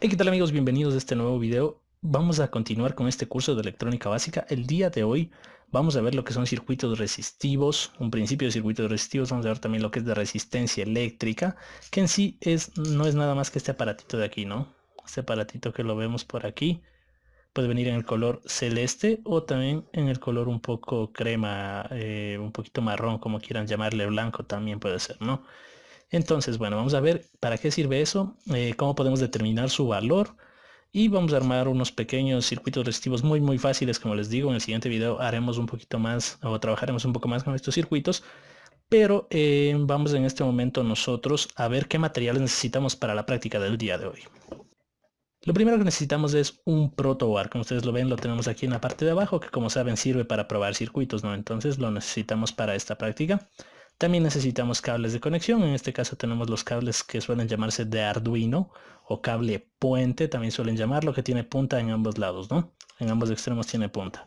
Hey, ¿qué tal amigos? Bienvenidos a este nuevo video. Vamos a continuar con este curso de electrónica básica. El día de hoy vamos a ver lo que son circuitos resistivos, un principio de circuitos resistivos. Vamos a ver también lo que es de resistencia eléctrica, que en sí no es nada más que este aparatito de aquí, ¿no? Este aparatito que lo vemos por aquí. Puede venir en el color celeste o también en el color un poco crema, un poquito marrón, como quieran llamarle, blanco también puede ser, ¿no? Entonces, bueno, vamos a ver para qué sirve eso, cómo podemos determinar su valor y vamos a armar unos pequeños circuitos resistivos muy fáciles, como les digo. En el siguiente video haremos un poquito más o trabajaremos un poco más con estos circuitos, pero vamos en este momento nosotros a ver qué materiales necesitamos para la práctica del día de hoy. Lo primero que necesitamos es un protoboard. Como ustedes lo ven, lo tenemos aquí en la parte de abajo, que como saben sirve para probar circuitos, ¿no? Entonces lo necesitamos para esta práctica. También necesitamos cables de conexión. En este caso tenemos los cables que suelen llamarse de Arduino o cable puente, también suelen llamarlo, que tiene punta en ambos lados, ¿no? En ambos extremos tiene punta.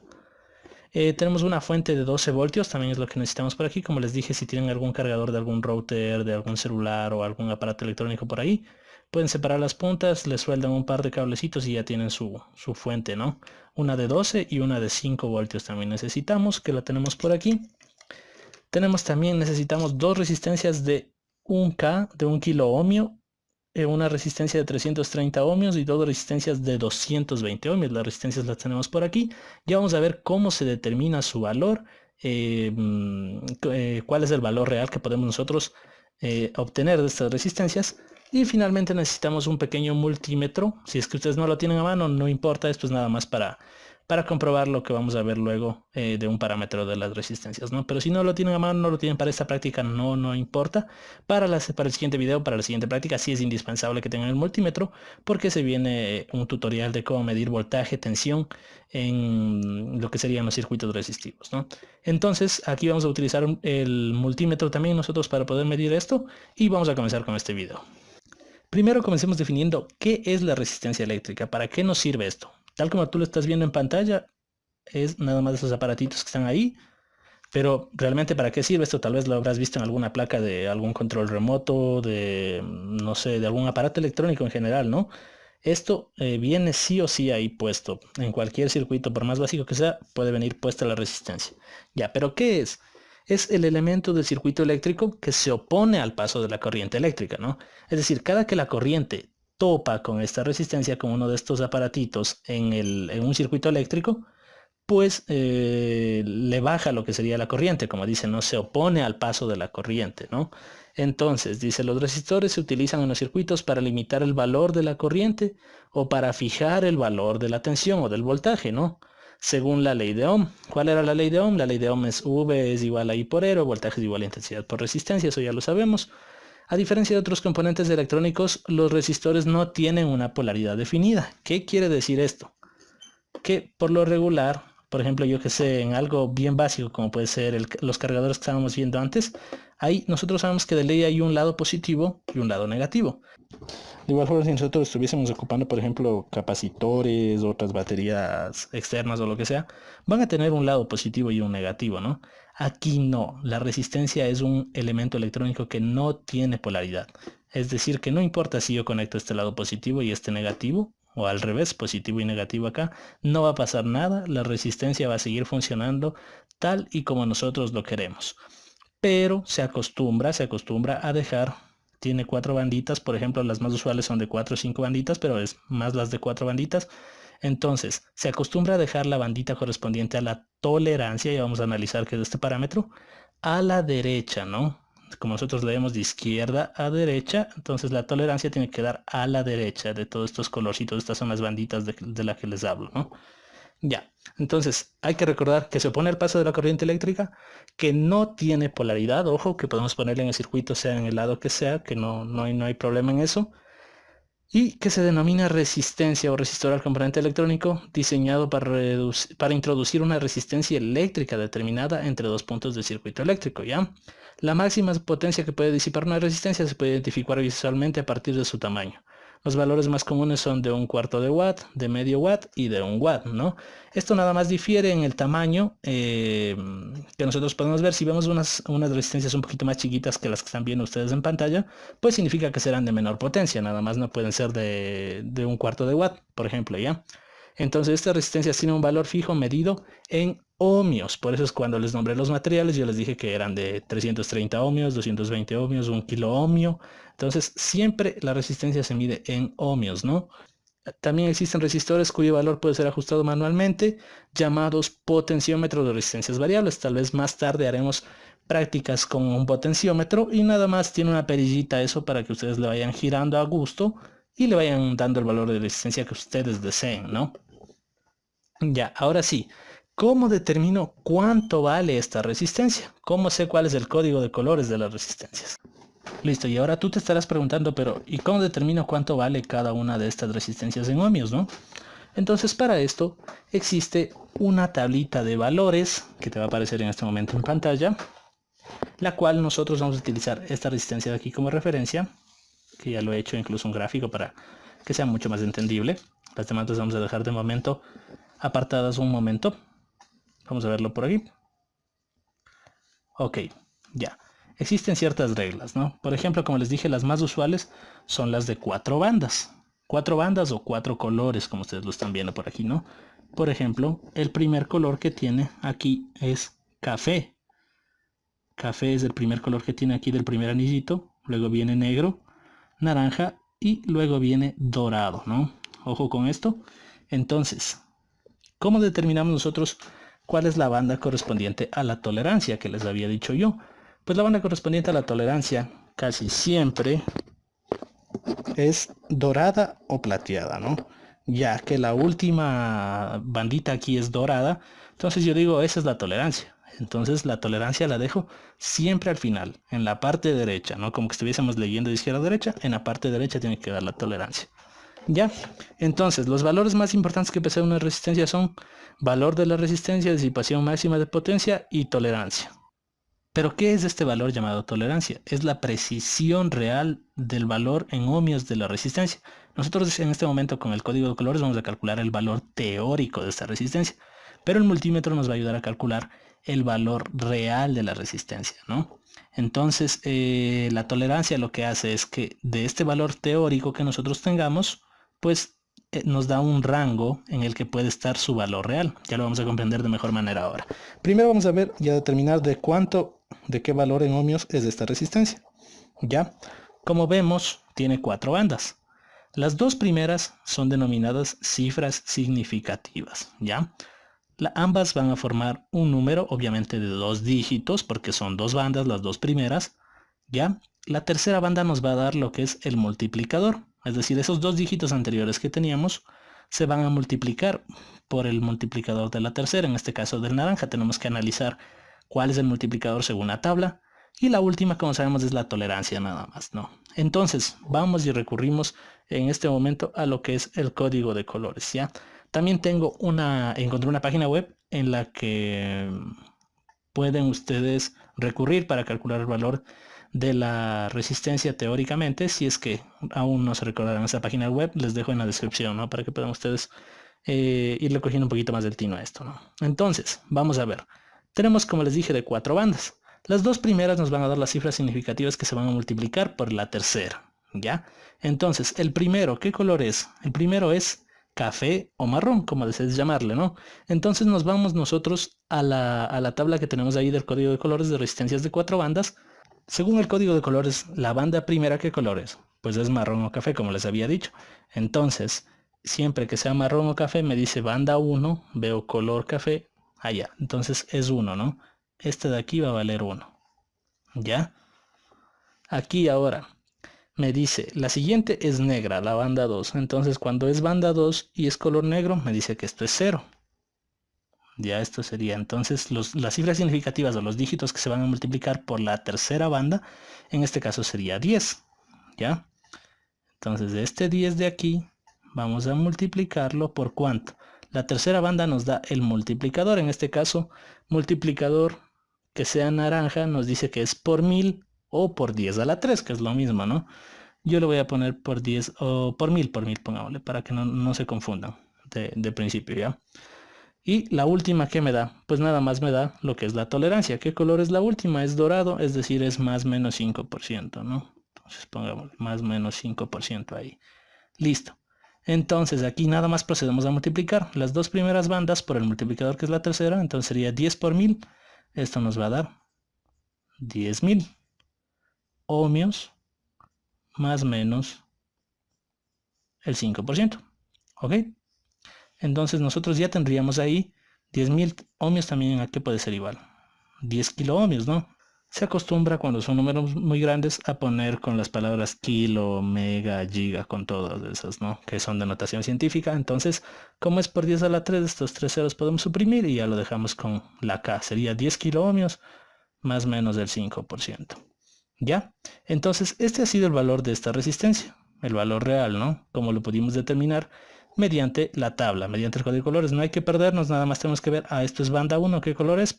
Tenemos una fuente de 12 voltios, también es lo que necesitamos por aquí. Como les dije, si tienen algún cargador de algún router, de algún celular o algún aparato electrónico por ahí, pueden separar las puntas, le sueldan un par de cablecitos y ya tienen su fuente, ¿no? Una de 12 y una de 5 voltios también necesitamos, que la tenemos por aquí. Necesitamos dos resistencias de 1K, de 1 kilo ohmio, una resistencia de 330 ohmios y dos resistencias de 220 ohmios. Las resistencias las tenemos por aquí. Ya vamos a ver cómo se determina su valor, cuál es el valor real que podemos nosotros obtener de estas resistencias. Y finalmente necesitamos un pequeño multímetro. Si es que ustedes no lo tienen a mano, no importa, esto es nada más para comprobar lo que vamos a ver luego de un parámetro de las resistencias, ¿no? Pero si no lo tienen a mano, no lo tienen para esta práctica, no importa. Para el siguiente video, para la siguiente práctica, sí es indispensable que tengan el multímetro, porque se viene un tutorial de cómo medir voltaje, tensión en lo que serían los circuitos resistivos, ¿no? Entonces, aquí vamos a utilizar el multímetro también nosotros para poder medir esto y vamos a comenzar con este video. Primero comencemos definiendo qué es la resistencia eléctrica, para qué nos sirve esto. Tal como tú lo estás viendo en pantalla, es nada más esos aparatitos que están ahí, pero realmente para qué sirve esto tal vez lo habrás visto en alguna placa de algún control remoto, de no sé, de algún aparato electrónico en general, ¿no? Esto viene sí o sí ahí puesto. En cualquier circuito, por más básico que sea, puede venir puesta la resistencia. Ya, pero ¿qué es? Es el elemento del circuito eléctrico que se opone al paso de la corriente eléctrica, ¿no? Es decir, cada que la corriente topa con esta resistencia, con uno de estos aparatitos en un circuito eléctrico, pues le baja lo que sería la corriente, como dice, no se opone al paso de la corriente, ¿no? Entonces, dice, los resistores se utilizan en los circuitos para limitar el valor de la corriente o para fijar el valor de la tensión o del voltaje, ¿no? Según la ley de Ohm. ¿Cuál era la ley de Ohm? La ley de Ohm es V es igual a I por R, voltaje es igual a intensidad por resistencia, eso ya lo sabemos. A diferencia de otros componentes electrónicos, los resistores no tienen una polaridad definida. ¿Qué quiere decir esto? Que por lo regular, por ejemplo, yo que sé, en algo bien básico como puede ser los cargadores que estábamos viendo antes, ahí nosotros sabemos que de ley hay un lado positivo y un lado negativo. De igual forma, si nosotros estuviésemos ocupando, por ejemplo, capacitores, otras baterías externas o lo que sea, van a tener un lado positivo y un negativo, ¿no? Aquí no, la resistencia es un elemento electrónico que no tiene polaridad. Es decir, que no importa si yo conecto este lado positivo y este negativo, o al revés, positivo y negativo acá, no va a pasar nada, la resistencia va a seguir funcionando tal y como nosotros lo queremos. Pero se acostumbra a dejar, tiene 4 banditas, por ejemplo, las más usuales son de 4 o 5 banditas, pero es más las de 4 banditas. Entonces, se acostumbra a dejar la bandita correspondiente a la tolerancia, y vamos a analizar qué es este parámetro, a la derecha, ¿no? Como nosotros leemos de izquierda a derecha, entonces la tolerancia tiene que dar a la derecha de todos estos colorcitos. Estas son las banditas de las que les hablo, ¿no? Ya, entonces hay que recordar que se opone al paso de la corriente eléctrica, que no tiene polaridad, ojo, que podemos ponerle en el circuito, sea en el lado que sea, que no hay problema en eso, y que se denomina resistencia o resistor al componente electrónico, diseñado para introducir una resistencia eléctrica determinada entre dos puntos del circuito eléctrico, ¿ya? La máxima potencia que puede disipar una resistencia se puede identificar visualmente a partir de su tamaño. Los valores más comunes son de 1/4 de watt, de medio watt y de 1 watt, ¿no? Esto nada más difiere en el tamaño, que nosotros podemos ver. Si vemos unas resistencias un poquito más chiquitas que las que están viendo ustedes en pantalla, pues significa que serán de menor potencia, nada más no pueden ser de 1/4 de watt, por ejemplo, ¿ya? Entonces estas resistencias tienen un valor fijo medido en ohmios. Por eso es cuando les nombré los materiales, yo les dije que eran de 330 ohmios, 220 ohmios, 1 kilo ohmio. Entonces siempre la resistencia se mide en ohmios, ¿no? También existen resistores cuyo valor puede ser ajustado manualmente, llamados potenciómetros de resistencias variables. Tal vez más tarde haremos prácticas con un potenciómetro y nada más tiene una perillita eso para que ustedes le vayan girando a gusto y le vayan dando el valor de resistencia que ustedes deseen, ¿no? Ya, ahora sí, ¿cómo determino cuánto vale esta resistencia? ¿Cómo sé cuál es el código de colores de las resistencias? Listo, y ahora tú te estarás preguntando, pero ¿y cómo determino cuánto vale cada una de estas resistencias en ohmios, no? Entonces, para esto existe una tablita de valores que te va a aparecer en este momento en pantalla, la cual nosotros vamos a utilizar esta resistencia de aquí como referencia, que ya lo he hecho incluso un gráfico para que sea mucho más entendible. Las demás las vamos a dejar de momento apartadas un momento. Vamos a verlo por aquí. Ok, ya. Existen ciertas reglas, ¿no? Por ejemplo, como les dije, las más usuales son las de 4 bandas. 4 bandas o 4 colores, como ustedes lo están viendo por aquí, ¿no? Por ejemplo, el primer color que tiene aquí es café. Café es el primer color que tiene aquí del primer anillito. Luego viene negro, naranja y luego viene dorado, ¿no? Ojo con esto. Entonces, ¿cómo determinamos nosotros cuál es la banda correspondiente a la tolerancia que les había dicho yo? Pues la banda correspondiente a la tolerancia casi siempre es dorada o plateada, ¿no? Ya que la última bandita aquí es dorada, entonces yo digo, esa es la tolerancia. Entonces la tolerancia la dejo siempre al final, en la parte derecha, ¿no? Como que estuviésemos leyendo de izquierda a derecha, en la parte derecha tiene que dar la tolerancia. ¿Ya? Entonces, los valores más importantes que posee una resistencia son valor de la resistencia, disipación máxima de potencia y tolerancia. Pero, ¿qué es este valor llamado tolerancia? Es la precisión real del valor en ohmios de la resistencia. Nosotros en este momento con el código de colores vamos a calcular el valor teórico de esta resistencia, pero el multímetro nos va a ayudar a calcular el valor real de la resistencia, ¿no? Entonces, la tolerancia lo que hace es que de este valor teórico que nosotros tengamos, pues nos da un rango en el que puede estar su valor real. Ya lo vamos a comprender de mejor manera ahora. Primero vamos a ver y a determinar de qué valor en ohmios es esta resistencia. Ya, como vemos, tiene 4 bandas. Las dos primeras son denominadas cifras significativas, ¿ya? Ambas van a formar un número, obviamente de 2 dígitos, porque son 2 bandas, las dos primeras, ¿ya? La tercera banda nos va a dar lo que es el multiplicador, es decir, esos 2 dígitos anteriores que teníamos se van a multiplicar por el multiplicador de la tercera, en este caso del naranja. Tenemos que analizar cuál es el multiplicador según la tabla, y la última, como sabemos, es la tolerancia nada más, ¿no? Entonces, vamos y recurrimos en este momento a lo que es el código de colores, ¿ya? También encontré una página web en la que pueden ustedes recurrir para calcular el valor de la resistencia teóricamente. Si es que aún no se recordarán esa página web, les dejo en la descripción, ¿no? Para que puedan ustedes irle cogiendo un poquito más del tino a esto, ¿no? Entonces, vamos a ver. Tenemos, como les dije, de 4 bandas. Las dos primeras nos van a dar las cifras significativas que se van a multiplicar por la tercera, ¿ya? Entonces, el primero, ¿qué color es? El primero es café o marrón, como desees llamarle, ¿no? Entonces nos vamos nosotros a la tabla que tenemos ahí del código de colores de resistencias de 4 bandas. Según el código de colores, la banda primera, ¿qué color es? Pues es marrón o café, como les había dicho. Entonces, siempre que sea marrón o café, me dice banda 1, veo color café, allá. Entonces es 1, ¿no? Este de aquí va a valer 1. ¿Ya? Aquí ahora me dice, la siguiente es negra, la banda 2. Entonces cuando es banda 2 y es color negro, me dice que esto es 0. Ya esto sería entonces las cifras significativas o los dígitos que se van a multiplicar por la tercera banda, en este caso sería 10. ¿Ya? Entonces de este 10 de aquí, vamos a multiplicarlo por ¿cuánto? La tercera banda nos da el multiplicador, en este caso, multiplicador que sea naranja nos dice que es por 1000 o por 10 a la 3, que es lo mismo, ¿no? Yo le voy a poner por 10 o por 1000, pongámosle, para que no se confundan de principio, ¿ya? Y la última que me da, pues nada más me da lo que es la tolerancia. ¿Qué color es la última? Es dorado, es decir, es más menos 5%, ¿no? Entonces pongamos más menos 5% ahí. Listo. Entonces aquí nada más procedemos a multiplicar las dos primeras bandas por el multiplicador que es la tercera. Entonces sería 10 por 1000. Esto nos va a dar 10.000 ohmios más menos el 5%. ¿Ok? Entonces nosotros ya tendríamos ahí 10.000 ohmios también. ¿A qué puede ser igual? 10 kilo ohmios, ¿no? Se acostumbra cuando son números muy grandes a poner con las palabras kilo, mega, giga, con todas esas, ¿no? Que son de notación científica. Entonces, como es por 10 a la 3, estos tres ceros podemos suprimir y ya lo dejamos con la K. Sería 10 kilo ohmios más menos del 5%. ¿Ya? Entonces, este ha sido el valor de esta resistencia. El valor real, ¿no? Como lo pudimos determinar mediante la tabla, mediante el código de colores. No hay que perdernos, nada más tenemos que ver, esto es banda 1, ¿qué color es?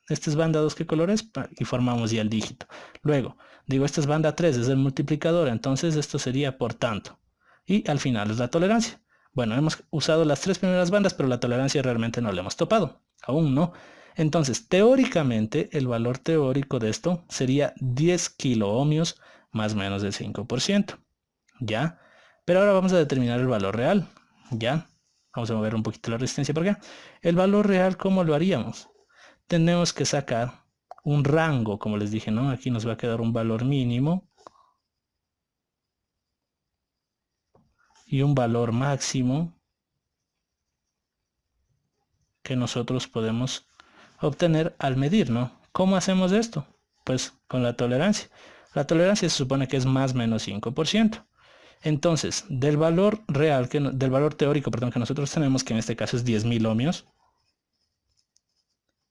Este es banda 2, ¿qué color es? Y formamos ya el dígito. Luego, digo, esta es banda 3, es el multiplicador, entonces esto sería por tanto. Y al final es la tolerancia. Bueno, hemos usado las tres primeras bandas, pero la tolerancia realmente no la hemos topado. Aún no. Entonces, teóricamente, el valor teórico de esto sería 10 kilo ohmios más menos del 5%. ¿Ya? Pero ahora vamos a determinar el valor real. ¿Ya? Vamos a mover un poquito la resistencia por acá. El valor real, ¿cómo lo haríamos? Tenemos que sacar un rango, como les dije, ¿no? Aquí nos va a quedar un valor mínimo y un valor máximo que nosotros podemos obtener al medir, ¿no? ¿Cómo hacemos esto? Pues con la tolerancia. La tolerancia se supone que es más menos 5%. Entonces, del valor real, del valor teórico, perdón, que nosotros tenemos, que en este caso es 10.000 ohmios,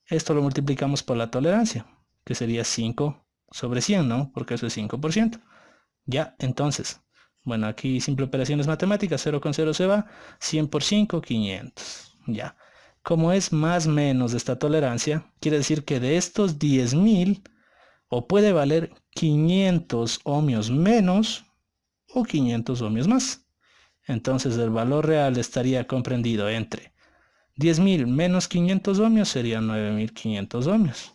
esto lo multiplicamos por la tolerancia, que sería 5 sobre 100, ¿no? Porque eso es 5%. Ya, entonces, bueno, aquí simple operaciones matemáticas, 0 con 0 se va, 100 por 5, 500. Ya. Como es más menos de esta tolerancia, quiere decir que de estos 10.000, o puede valer 500 ohmios menos, o 500 ohmios más. Entonces el valor real estaría comprendido entre 10.000 menos 500 ohmios serían 9.500 ohmios.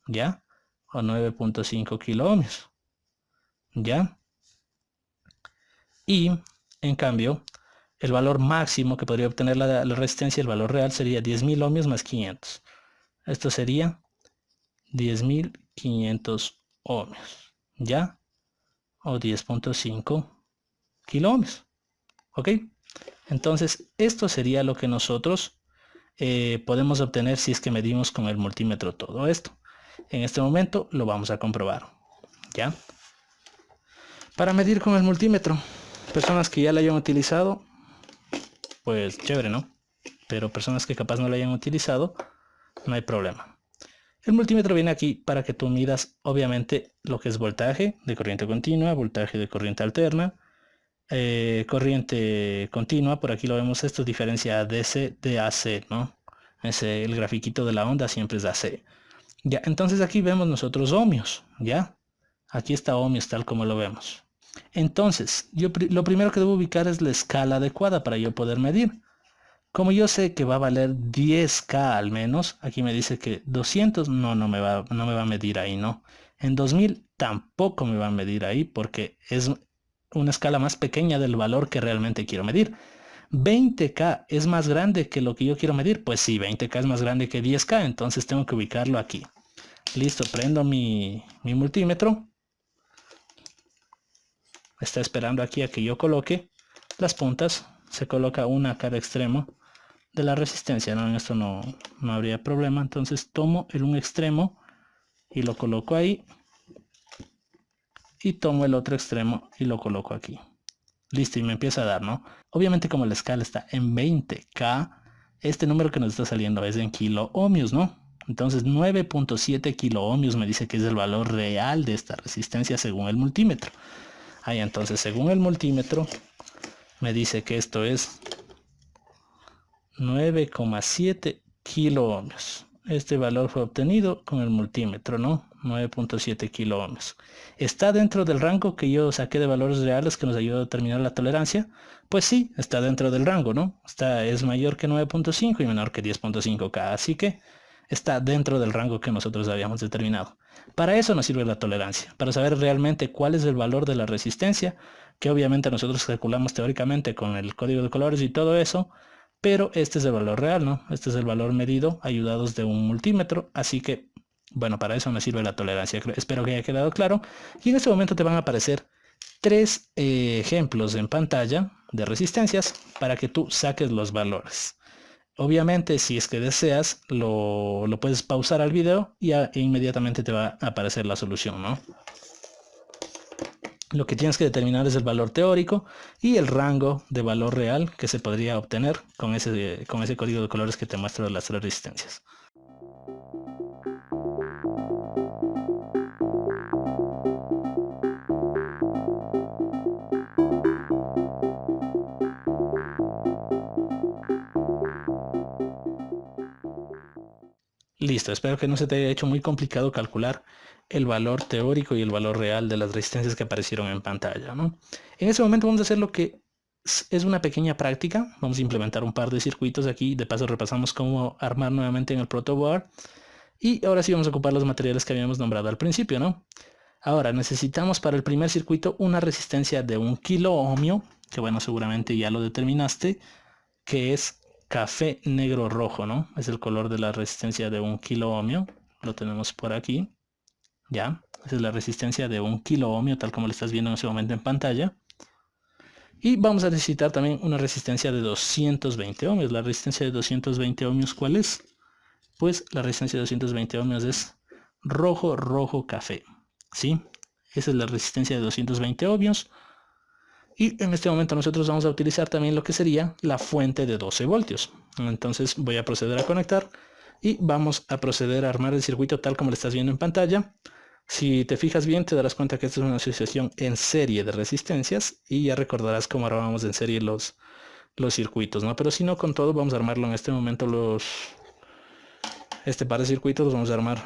¿Ya? O 9.5 kilo ohmios. ¿Ya? Y, en cambio, el valor máximo que podría obtener la resistencia, el valor real, sería 10.000 ohmios más 500. Esto sería 10.500 ohmios. ¿Ya? O 10.5 kilo ohmios. ¿Ok? Entonces, esto sería lo que nosotros podemos obtener si es que medimos con el multímetro todo esto. En este momento lo vamos a comprobar. ¿Ya? Para medir con el multímetro, personas que ya lo hayan utilizado, pues chévere, ¿no? Pero personas que capaz no lo hayan utilizado, no hay problema. El multímetro viene aquí para que tú midas, obviamente, lo que es voltaje de corriente continua, voltaje de corriente alterna, corriente continua. Por aquí lo vemos, esto diferencia DC de AC, ¿no? El grafiquito de la onda siempre es AC. Ya, entonces aquí vemos nosotros ohmios, ¿ya? Aquí está ohmios tal como lo vemos. Entonces, lo primero que debo ubicar es la escala adecuada para yo poder medir. Como yo sé que va a valer 10K al menos, aquí me dice que 200, no me va a medir ahí, ¿no? En 2000 tampoco me va a medir ahí porque es una escala más pequeña del valor que realmente quiero medir. 20K es más grande que lo que yo quiero medir. Pues sí, 20K es más grande que 10K, entonces tengo que ubicarlo aquí. Listo, prendo mi multímetro. Está esperando aquí a que yo coloque las puntas. Se coloca una a cada extremo de la resistencia, ¿no? En esto no habría problema. Entonces tomo un extremo y lo coloco ahí. Y tomo el otro extremo y lo coloco aquí. Listo, y me empieza a dar, ¿no? Obviamente como la escala está en 20K, este número que nos está saliendo es en kilo ohmios, ¿no? Entonces 9.7 kilo ohmios me dice que es el valor real de esta resistencia según el multímetro. Ahí entonces según el multímetro me dice que esto es 9,7 kilo ohmios. este valor fue obtenido con el multímetro, ¿no? 9.7 kilo ohmios. ¿Está dentro del rango que yo saqué de valores reales que nos ayudó a determinar la tolerancia? Pues sí, está dentro del rango, ¿no? Es mayor que 9.5 y menor que 10.5K, así que está dentro del rango que nosotros habíamos determinado. Para eso nos sirve la tolerancia, para saber realmente cuál es el valor de la resistencia, que obviamente nosotros calculamos teóricamente con el código de colores y todo eso, pero este es el valor real, ¿no? Este es el valor medido ayudados de un multímetro, así que, bueno, para eso nos sirve la tolerancia. Espero que haya quedado claro. Y en este momento te van a aparecer tres ejemplos en pantalla de resistencias para que tú saques los valores. Obviamente, si es que deseas, lo puedes pausar al video y inmediatamente te va a aparecer la solución, ¿no? Lo que tienes que determinar es el valor teórico y el rango de valor real que se podría obtener con ese código de colores que te muestro de las tres resistencias. Listo, espero que no se te haya hecho muy complicado calcular el valor teórico y el valor real de las resistencias que aparecieron en pantalla, ¿no? En este momento vamos a hacer lo que es una pequeña práctica. Vamos a implementar un par de circuitos aquí. De paso repasamos cómo armar nuevamente en el protoboard. Y ahora sí vamos a ocupar los materiales que habíamos nombrado al principio, ¿no? Ahora necesitamos para el primer circuito una resistencia de 1 kilo ohmio, que bueno, seguramente ya lo determinaste, que es café negro rojo, ¿no? Es el color de la resistencia de 1 kilo ohmio. Lo tenemos por aquí. Ya, esa es la resistencia de 1 kilo ohmio, tal como lo estás viendo en ese momento en pantalla. Y vamos a necesitar también una resistencia de 220 ohmios. La resistencia de 220 ohmios, ¿cuál es? Pues la resistencia de 220 ohmios es rojo, rojo, café. ¿Sí? Esa es la resistencia de 220 ohmios. Y en este momento nosotros vamos a utilizar también lo que sería la fuente de 12 voltios. Entonces voy a proceder a conectar y vamos a proceder a armar el circuito tal como lo estás viendo en pantalla. Si te fijas bien te darás cuenta que esta es una asociación en serie de resistencias y ya recordarás cómo armamos en serie los circuitos, ¿no? Pero si no, con todo vamos a armarlo en este momento este par de circuitos los vamos a armar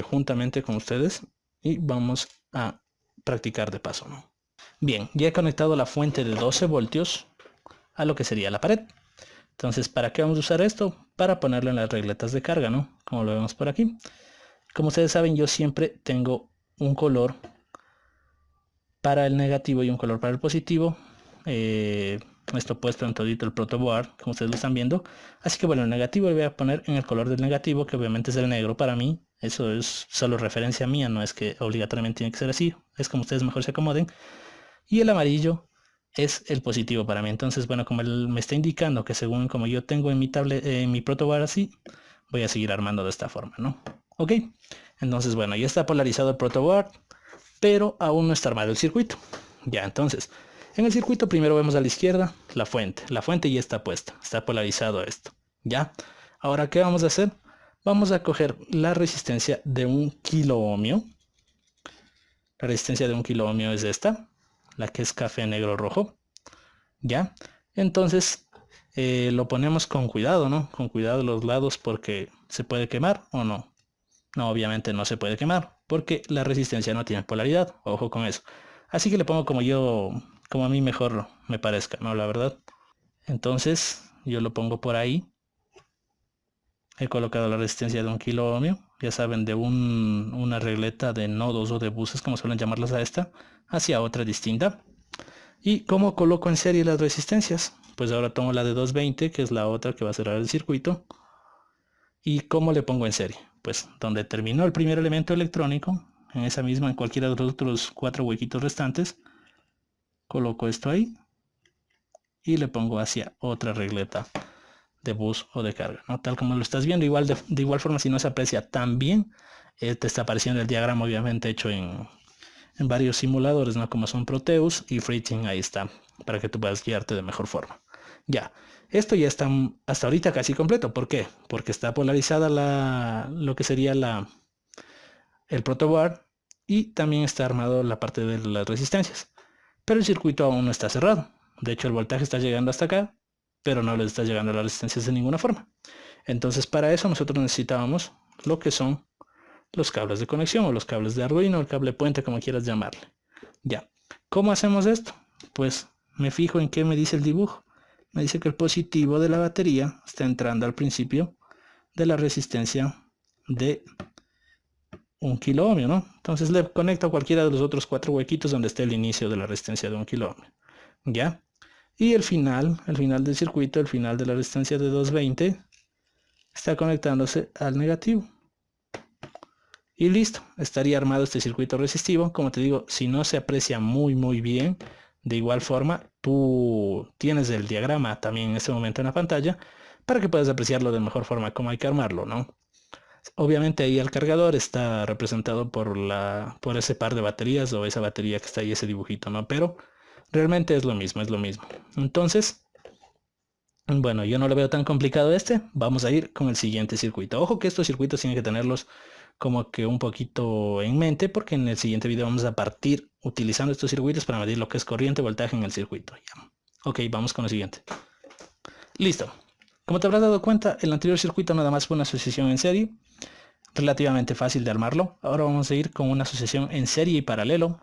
juntamente con ustedes y vamos a practicar de paso, ¿no? Bien, ya he conectado la fuente de 12 voltios a lo que sería la pared. Entonces, ¿para qué vamos a usar esto? Para ponerlo en las regletas de carga, ¿no? Como lo vemos por aquí. Como ustedes saben, yo siempre tengo un color para el negativo y un color para el positivo. Esto puesto en todito el protoboard, como ustedes lo están viendo. Así que bueno, el negativo lo voy a poner en el color del negativo, que obviamente es el negro para mí. Eso es solo referencia mía, no es que obligatoriamente tiene que ser así. Es como ustedes mejor se acomoden. Y el amarillo es el positivo para mí. Entonces, bueno, como él me está indicando que según como yo tengo en mi tablet, en mi protoboard así, voy a seguir armando de esta forma, ¿no? Ok, entonces, bueno, ya está polarizado el protoboard, pero aún no está armado el circuito. Ya, entonces, en el circuito primero vemos a la izquierda la fuente. La fuente ya está puesta, está polarizado esto. Ya, ahora, ¿qué vamos a hacer? Vamos a coger la resistencia de 1 kilo ohmio. La resistencia de 1 kilo ohmio es esta, la que es café negro rojo. Ya, entonces lo ponemos con cuidado, ¿no? Con cuidado los lados porque se puede quemar o no. No, obviamente no se puede quemar porque la resistencia no tiene polaridad. Ojo con eso. Así que le pongo como a mí mejor me parezca, ¿no? La verdad. Entonces yo lo pongo por ahí. He colocado la resistencia de 1 kilo ohmio. Ya saben, de una regleta de nodos o de buses, como suelen llamarlas a esta, hacia otra distinta. ¿Y cómo coloco en serie las resistencias? Pues ahora tomo la de 220, que es la otra que va a cerrar el circuito. ¿Y cómo le pongo en serie? Pues donde terminó el primer elemento electrónico, en esa misma, en cualquiera de los otros 4 huequitos restantes, coloco esto ahí y le pongo hacia otra regleta de bus o de carga, ¿no? Tal como lo estás viendo, igual de igual forma, si no se aprecia tan bien, te está apareciendo el diagrama obviamente hecho en varios simuladores, ¿no? Como son Proteus y FreeTeam, ahí está, para que tú puedas guiarte de mejor forma. Ya, esto ya está hasta ahorita casi completo. ¿Por qué? Porque está polarizada lo que sería el protoboard y también está armado la parte de las resistencias. Pero el circuito aún no está cerrado. De hecho, el voltaje está llegando hasta acá, pero no le está llegando a las resistencias de ninguna forma. Entonces para eso nosotros necesitábamos lo que son los cables de conexión o los cables de Arduino, el cable puente, como quieras llamarle. Ya. ¿Cómo hacemos esto? Pues me fijo en qué me dice el dibujo. Me dice que el positivo de la batería está entrando al principio de la resistencia de 1 kilo ohmio, ¿no? Entonces le conecto a cualquiera de los otros 4 huequitos donde esté el inicio de la resistencia de 1 kilo ohmio. ¿Ya? Y el final del circuito, el final de la resistencia de 220, está conectándose al negativo. Y listo, estaría armado este circuito resistivo. Como te digo, si no se aprecia muy bien, de igual forma, tú tienes el diagrama también en este momento en la pantalla para que puedas apreciarlo de mejor forma cómo hay que armarlo, ¿no? Obviamente ahí el cargador está representado por ese par de baterías o esa batería que está ahí, ese dibujito, ¿no? Pero realmente es lo mismo, es lo mismo. Entonces, bueno, yo no lo veo tan complicado este. Vamos a ir con el siguiente circuito. Ojo que estos circuitos tienen que tenerlos como que un poquito en mente, porque en el siguiente video vamos a partir utilizando estos circuitos para medir lo que es corriente, voltaje en el circuito. Ya. Ok, vamos con lo siguiente. Listo. Como te habrás dado cuenta, el anterior circuito nada más fue una asociación en serie, relativamente fácil de armarlo. Ahora vamos a ir con una asociación en serie y paralelo,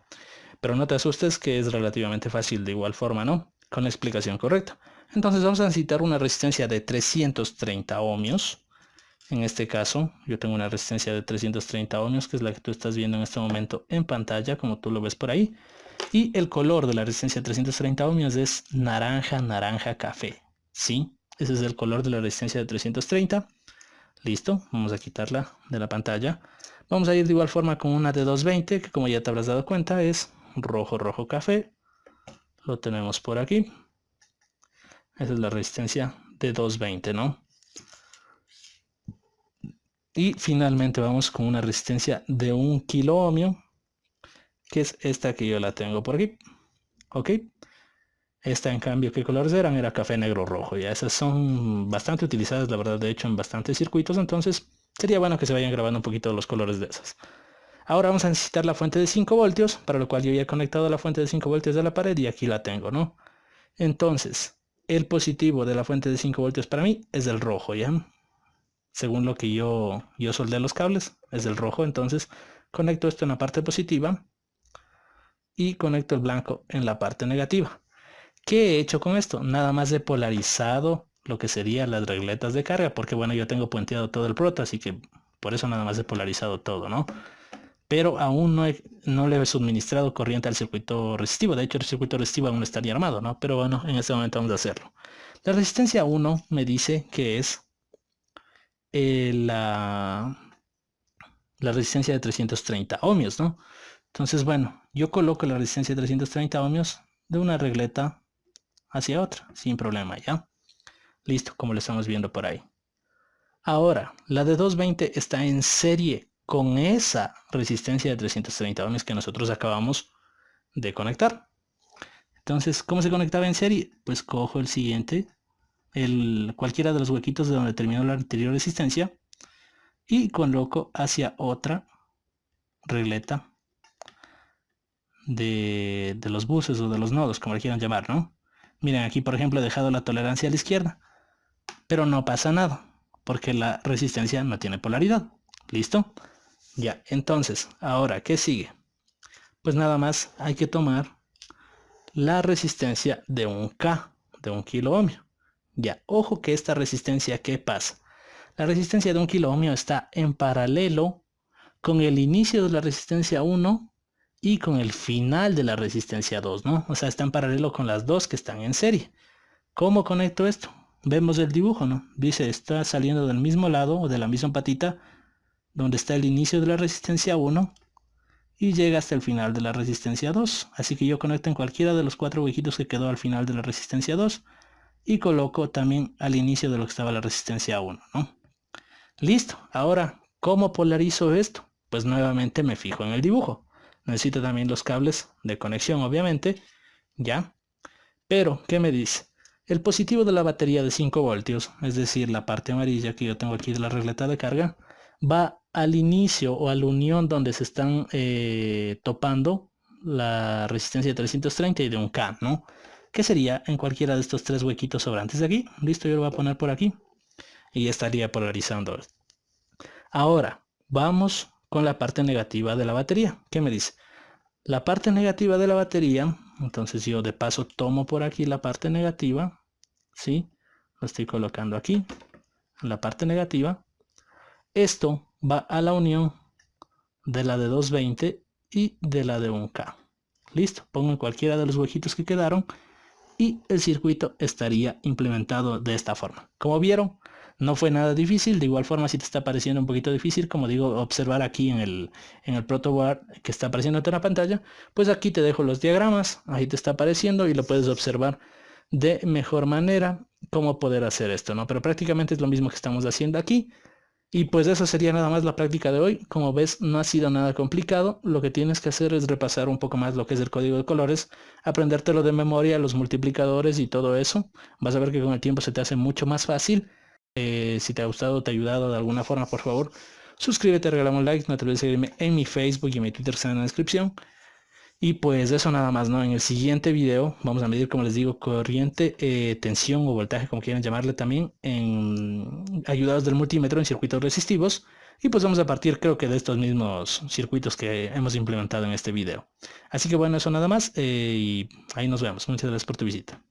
pero no te asustes que es relativamente fácil de igual forma, ¿no? Con la explicación correcta. Entonces vamos a necesitar una resistencia de 330 ohmios. En este caso, yo tengo una resistencia de 330 ohmios, que es la que tú estás viendo en este momento en pantalla, como tú lo ves por ahí. Y el color de la resistencia de 330 ohmios es naranja café. ¿Sí? Ese es el color de la resistencia de 330. Listo, vamos a quitarla de la pantalla. Vamos a ir de igual forma con una de 220, que como ya te habrás dado cuenta es rojo café. Lo tenemos por aquí. Esa es la resistencia de 220, ¿no? Y finalmente vamos con una resistencia de 1 kilo ohmio, que es esta que yo la tengo por aquí. Ok. Esta en cambio, ¿qué colores eran? Era café, negro, rojo. Ya esas son bastante utilizadas, la verdad, de hecho, en bastantes circuitos. Entonces sería bueno que se vayan grabando un poquito los colores de esas. Ahora vamos a necesitar la fuente de 5 voltios, para lo cual yo ya he conectado la fuente de 5 voltios de la pared y aquí la tengo, ¿no? Entonces, el positivo de la fuente de 5 voltios para mí es el rojo, ¿ya? Según lo que yo soldé los cables, es el rojo. Entonces conecto esto en la parte positiva y conecto el blanco en la parte negativa. ¿Qué he hecho con esto? Nada más he polarizado lo que serían las regletas de carga, porque bueno, yo tengo puenteado todo el proto, así que por eso nada más he polarizado todo, ¿no? Pero aún no le he suministrado corriente al circuito resistivo. De hecho, el circuito resistivo aún no estaría armado, ¿no? Pero bueno, en este momento vamos a hacerlo. La resistencia 1 me dice que es la resistencia de 330 ohmios, ¿no? Entonces, bueno, yo coloco la resistencia de 330 ohmios de una regleta hacia otra, sin problema, ¿ya? Listo, como lo estamos viendo por ahí. Ahora, la de 220 está en serie con esa resistencia de 330 ohmios que nosotros acabamos de conectar. Entonces, ¿cómo se conectaba en serie? Pues cojo el siguiente, cualquiera de los huequitos de donde terminó la anterior resistencia, y coloco hacia otra regleta de los buses o de los nodos, como le quieran llamar, ¿no? Miren, aquí por ejemplo he dejado la tolerancia a la izquierda, pero no pasa nada, porque la resistencia no tiene polaridad. ¿Listo? Ya, entonces, ahora, ¿qué sigue? Pues nada más hay que tomar la resistencia de un K, de 1 kilo ohmio. Ya, ojo que esta resistencia, ¿qué pasa? La resistencia de 1 kilo ohmio está en paralelo con el inicio de la resistencia 1 y con el final de la resistencia 2, ¿no? O sea, está en paralelo con las dos que están en serie. ¿Cómo conecto esto? Vemos el dibujo, ¿no? Dice, está saliendo del mismo lado o de la misma patita donde está el inicio de la resistencia 1 y llega hasta el final de la resistencia 2. Así que yo conecto en cualquiera de los 4 huequitos que quedó al final de la resistencia 2 y coloco también al inicio de lo que estaba la resistencia 1, ¿no? Listo. Ahora, ¿cómo polarizo esto? Pues nuevamente me fijo en el dibujo. Necesito también los cables de conexión, obviamente, ¿ya? Pero, ¿qué me dice? El positivo de la batería de 5 voltios, es decir, la parte amarilla que yo tengo aquí de la regleta de carga, va al inicio o a la unión donde se están topando la resistencia de 330 y de un K, ¿no? Que sería en cualquiera de estos 3 huequitos sobrantes de aquí. Listo, yo lo voy a poner por aquí. y estaría polarizando. Ahora, vamos con la parte negativa de la batería. ¿Qué me dice? La parte negativa de la batería, entonces yo de paso tomo por aquí la parte negativa, ¿sí? Lo estoy colocando aquí, la parte negativa. Esto va a la unión de la de 220 y de la de 1K. Listo, pongo en cualquiera de los huequitos que quedaron y el circuito estaría implementado de esta forma. Como vieron, no fue nada difícil. De igual forma, si te está pareciendo un poquito difícil, como digo, observar aquí en el protoboard que está apareciendo en la pantalla, pues aquí te dejo los diagramas, ahí te está apareciendo y lo puedes observar de mejor manera cómo poder hacer esto, ¿no? Pero prácticamente es lo mismo que estamos haciendo aquí. Y pues eso sería nada más la práctica de hoy. Como ves, no ha sido nada complicado. Lo que tienes que hacer es repasar un poco más lo que es el código de colores, aprendértelo de memoria, los multiplicadores y todo eso. Vas a ver que con el tiempo se te hace mucho más fácil. Si te ha gustado, te ha ayudado de alguna forma, por favor, suscríbete, regálame un like, no te olvides de seguirme en mi Facebook y en mi Twitter, están en la descripción. Y pues eso nada más, ¿no? En el siguiente video vamos a medir, como les digo, corriente, tensión o voltaje, como quieran llamarle también, ayudados del multímetro en circuitos resistivos. Y pues vamos a partir, creo que de estos mismos circuitos que hemos implementado en este video. Así que bueno, eso nada más, y ahí nos vemos. Muchas gracias por tu visita.